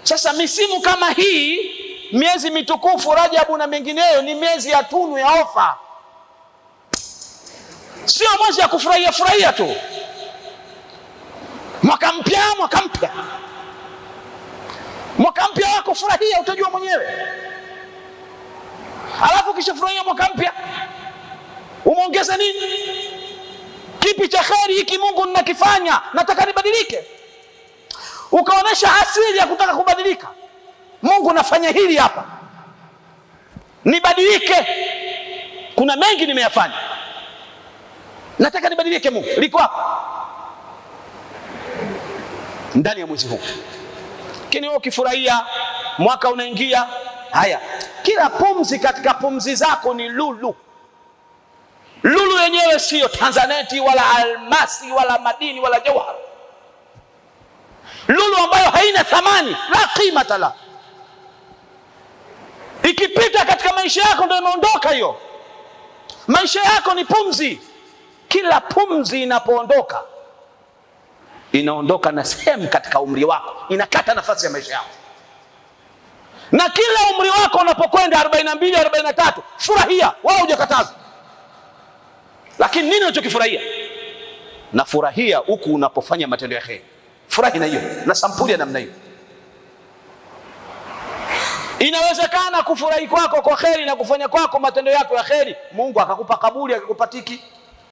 Sasa misimu kama hii, miezi mitukufu Rajabu na mengineyo, ni miezi ya tunu, ya ofa, sio mwezi ya kufurahia furahia tu. Mwaka mpya, mwaka mpya, mwaka mpya wako furahia, utajua mwenyewe. Alafu kisha furahia mwaka mpya, umeongeza nini? Kipi cha kheri hiki Mungu ninakifanya, nataka nibadilike? Ukaonesha asili ya kutaka kubadilika. Mungu nafanya hili hapa, nibadilike. Kuna mengi nimeyafanya, nataka nibadilike. Mungu liko hapa ndani ya mwezi huu. Lakini wewe ukifurahia, mwaka unaingia, haya, kila pumzi katika pumzi zako ni lulu. Lulu yenyewe sio tanzaneti wala almasi wala madini wala jauhar. Lulu ambayo haina thamani, la qimata la. Ikipita katika maisha yako ndio imeondoka hiyo. Maisha yako ni pumzi. Kila pumzi inapoondoka, inaondoka na sehemu katika umri wako, inakata nafasi ya maisha yako. Na kila umri wako unapokwenda 42, 43, furahia, wala hujakataza. Lakini nini unachokifurahia? Na furahia huku unapofanya matendo ya kheri. Furahi na hiyo, na sampuli ya namna hiyo. Inawezekana kufurahi kwako kwa kheri na kufanya kwako matendo yako ya kheri, Mungu akakupa kabuli, akakupa tiki.